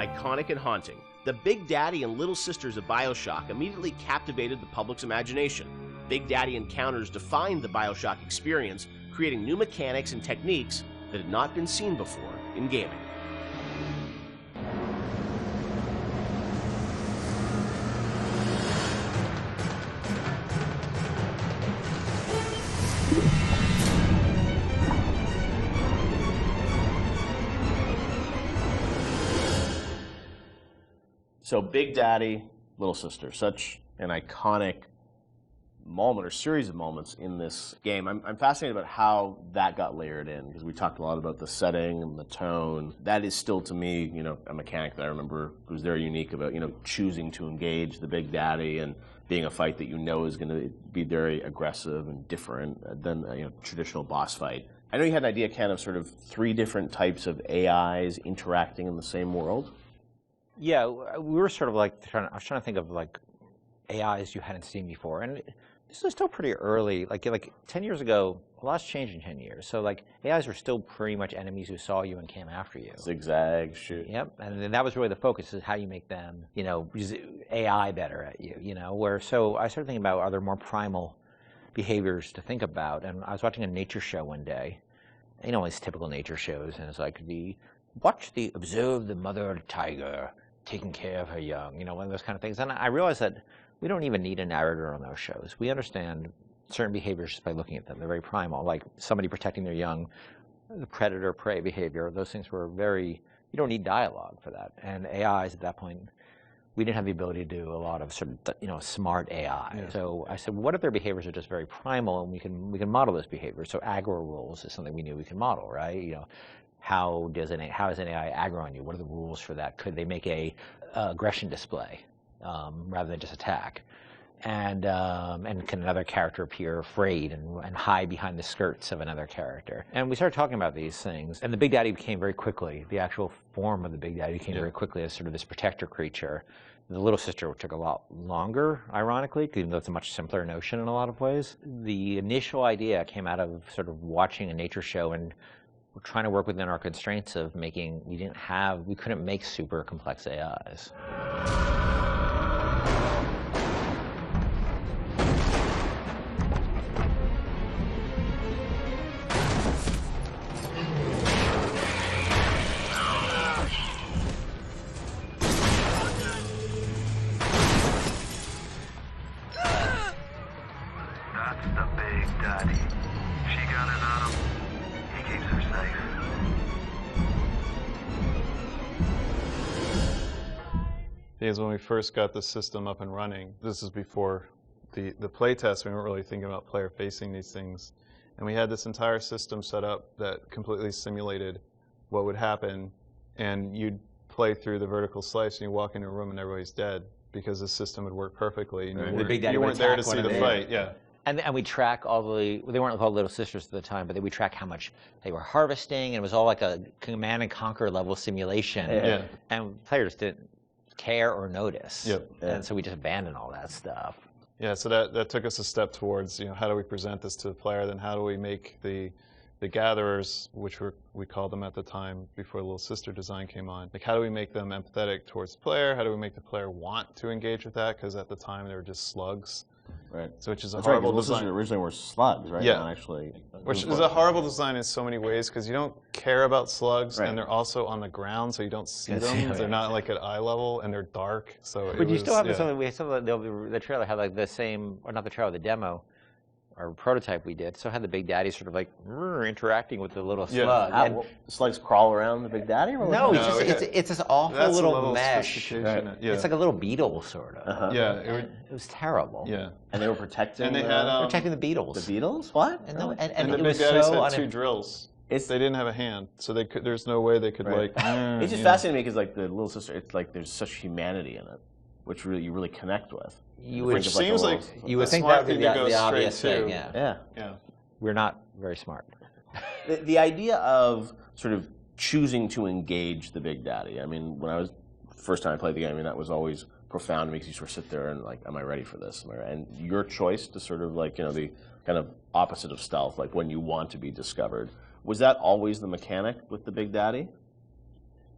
iconic and haunting, the Big Daddy and Little Sisters of BioShock immediately captivated the public's imagination. Big Daddy encounters defined the BioShock experience, creating new mechanics and techniques that had not been seen before in gaming. So Big Daddy, Little Sister, such an iconic moment or series of moments in this game. I'm fascinated about how that got layered in, because we talked a lot about the setting and the tone. That is still, to me, a mechanic that I remember was very unique about, choosing to engage the Big Daddy and being a fight that is going to be very aggressive and different than a traditional boss fight. I know you had an idea, Ken, of sort of 3 different types of AIs interacting in the same world. Yeah, we were sort of like I was trying to think of like AIs you hadn't seen before, and this is still pretty early. Like 10 years ago, a lot's changed in 10 years. So like AIs were still pretty much enemies who saw you and came after you. Zigzag, shoot. Yep, and then that was really the focus, is how you make them, use AI better at you. So I started thinking about, are there more primal behaviors to think about? And I was watching a nature show one day, these typical nature shows, and it's like observe the mother tiger taking care of her young, one of those kind of things. And I realized that we don't even need a narrator on those shows. We understand certain behaviors just by looking at them. They're very primal, like somebody protecting their young, the predator-prey behavior. Those things were you don't need dialogue for that. And AIs at that point, we didn't have the ability to do a lot of sort of, smart AI. Yeah. So I said, what if their behaviors are just very primal, and we can model those behaviors? So aggro rules is something we knew we can model, right? How is an AI aggro on you? What are the rules for that? Could they make a aggression display rather than just attack? And can another character appear afraid and hide behind the skirts of another character? And we started talking about these things. And the Big Daddy became very quickly, the actual form of the Big Daddy became very quickly as sort of this protector creature. The Little Sister took a lot longer, ironically, even though it's a much simpler notion in a lot of ways. The initial idea came out of sort of watching a nature show, and we're trying to work within our constraints of we couldn't make super complex AIs. That's the Big Daddy. She got it on him. He keeps her safe. Because when we first got the system up and running, this is before the play test, we weren't really thinking about player facing these things. And we had this entire system set up that completely simulated what would happen. And you'd play through the vertical slice, and you walk into a room and everybody's dead, because the system would work perfectly. And you weren't there to see the fight. Yeah. And we track they weren't called Little Sisters at the time, but we track how much they were harvesting, and it was all like a Command and Conquer level simulation. Yeah. And players didn't care or notice. Yep. And so we just abandoned all that stuff. Yeah, so that took us a step towards, how do we present this to the player, then how do we make the gatherers, which we called them at the time before Little Sister design came on, like how do we make them empathetic towards the player? How do we make the player want to engage with that? Because at the time they were just slugs. Right. So which is a That's horrible right, design. Originally were slugs, right? Yeah. Not actually. Which is a horrible design in so many ways, because you don't care about slugs, Right. and they're also on the ground, so you don't see them. They're not like at eye level, and they're dark. So But you still have something. We still the trailer had like the same, or not the trailer, the demo, or prototype we did. So it had the Big Daddy sort of like interacting with the little slug. And Slugs crawl around the Big Daddy? Or no, No, it's this awful that's a little level of mesh. sophistication. Right. Yeah. It's like a little beetle, sort of. Uh-huh. Yeah. It was terrible. Yeah. And they were protecting. And they had Protecting the beetles. the beetles. What? And, no, And and the it Big was Daddies so had 2 drills. They didn't have a hand, so they could. There's no way they could Right. It's just you know. fascinating me because like the Little Sister, it's like there's such humanity in it, which you really connect with. Which seems like you would a think smart that would be thing to go the straight obvious to. thing. Yeah. Yeah. Yeah. We're not very smart. The idea of sort of choosing to engage the Big Daddy. I mean, when I was first time I played the game, I mean that was always profound to me because you sort of sit there and like, am I ready for this? And your choice to sort of like the kind of opposite of stealth, like when you want to be discovered. Was that always the mechanic with the Big Daddy?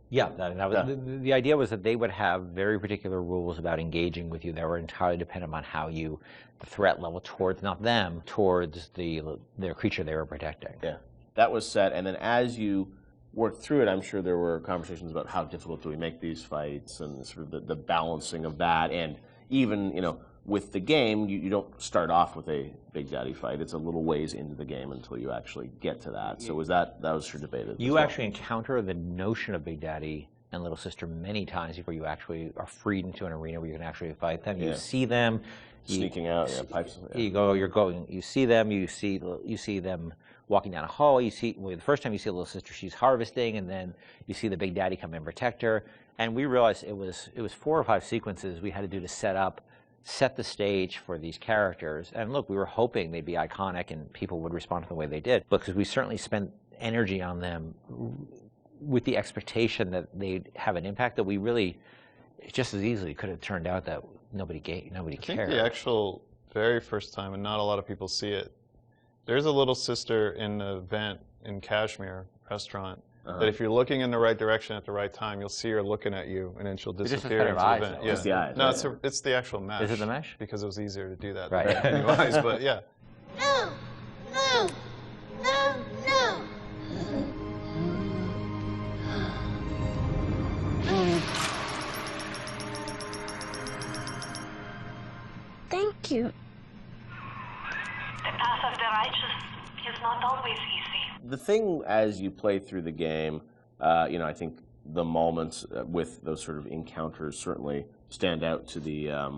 Yeah, that was, the idea was that they would have very particular rules about engaging with you that were entirely dependent on how you, the threat level towards, not them, towards their creature they were protecting. Yeah, that was set, and then as you worked through it, I'm sure there were conversations about how difficult do we make these fights and sort of the balancing of that, and even, you know, with the game, you don't start off with a Big Daddy fight. It's a little ways into the game until you actually get to that. So that was sure debated. You actually encounter the notion of Big Daddy and Little Sister many times before you actually are freed into an arena where you can actually fight them. You see them sneaking out, pipes. You see them. You see them walking down a hall. You see the first time you see Little Sister, she's harvesting, and then you see the Big Daddy come in and protect her. And we realized it was 4 or 5 sequences we had to do to set the stage for these characters. And look, we were hoping they'd be iconic and people would respond to the way they did, because we certainly spent energy on them with the expectation that they'd have an impact that we really just as easily could have turned out that nobody cared. I think the actual very first time, and not a lot of people see it, there's a Little Sister in the vent in Kashmir restaurant. That if you're looking in the right direction at the right time, you'll see her looking at you, and then she'll disappear into the vent. It's the eyes. No, it's the actual mesh. Is it the mesh? Because it was easier to do that right. than new eyes, but yeah. No! No! No! No! Thank you. The path of the righteous is not always easy. The thing as you play through the game, you know, I think the moments with those sort of encounters certainly stand out to the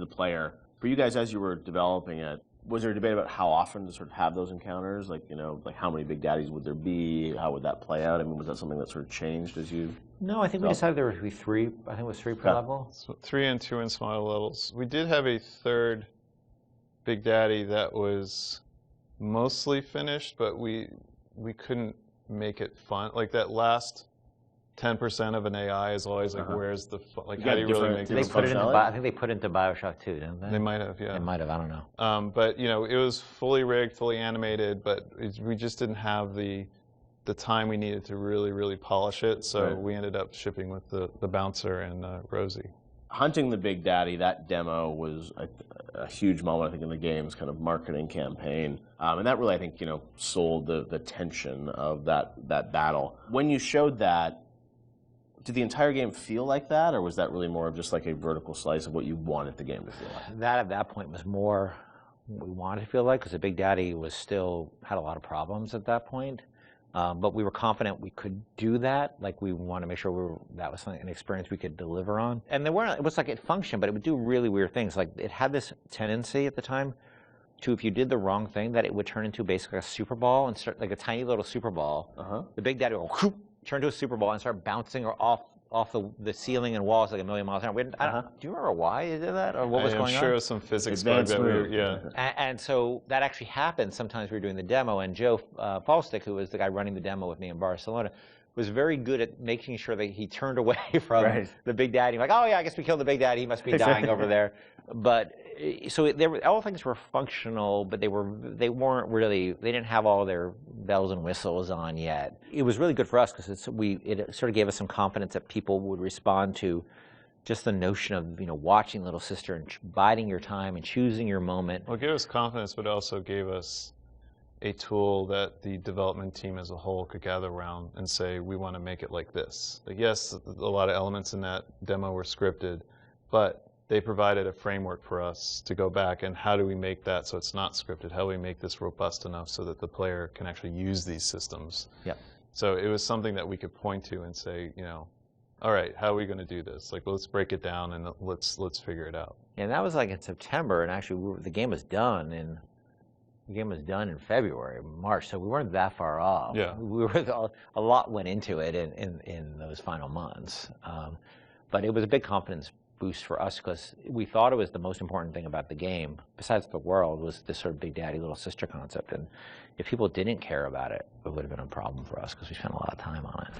player. For you guys, as you were developing it, was there a debate about how often to sort of have those encounters? Like, you know, like how many Big Daddies would there be? How would that play out? I mean, was that something that sort of changed as you? No, I think we decided there would be 3. I think it was 3 per level. So 3 and 2 in smaller levels. We did have a third Big Daddy that was mostly finished, but we couldn't make it fun. Like that last 10% of an AI is always like, where's the fun? Like, how do you really make They this put it fun? I think they put it into BioShock 2, didn't they? They might have, yeah. They might have, I don't know. But, you know, it was fully rigged, fully animated, but we just didn't have the time we needed to really, really polish it. So we ended up shipping with the Bouncer and Rosie. Hunting the Big Daddy, that demo was a huge moment, I think, in the game's kind of marketing campaign. And that really, I think, you know, sold the tension of that battle. When you showed that, did the entire game feel like that, or was that really more of just like a vertical slice of what you wanted the game to feel like? That at that point was more what we wanted to feel like, because the Big Daddy had a lot of problems at that point. But we were confident we could do that. Like, we want to make sure that was an experience we could deliver on. And it was like it functioned, but it would do really weird things. Like, it had this tendency at the time to, if you did the wrong thing, that it would turn into basically a super ball and start like a tiny little super ball. The Big Daddy would turn to a super ball and start bouncing off the ceiling and walls like a million miles an hour. Do you remember why you did that, or what was going on? I'm sure it was some physics bug that And so that actually happened. Sometimes we were doing the demo, and Joe Falstick, who was the guy running the demo with me in Barcelona, was very good at making sure that he turned away from the Big Daddy. Like, oh yeah, I guess we killed the Big Daddy. He must be dying over there. But so all things were functional, but they weren't really. They didn't have all their bells and whistles on yet. It was really good for us because it sort of gave us some confidence that people would respond to just the notion of, you know, watching Little Sister and biding your time and choosing your moment. Well, it gave us confidence, but also gave us a tool that the development team as a whole could gather around and say, we want to make it like this. Like, yes, a lot of elements in that demo were scripted, but they provided a framework for us to go back and how do we make that so it's not scripted? How do we make this robust enough so that the player can actually use these systems? Yeah. So it was something that we could point to and say, you know, all right, how are we going to do this? Like, let's break it down and let's figure it out. And that was like in September, and actually the game was done in February, March, so we weren't that far off. Yeah. We were a lot went into it in those final months, but it was a big confidence boost for us because we thought it was the most important thing about the game, besides the world, was this sort of Big Daddy, Little Sister concept. And if people didn't care about it, it would have been a problem for us because we spent a lot of time on it.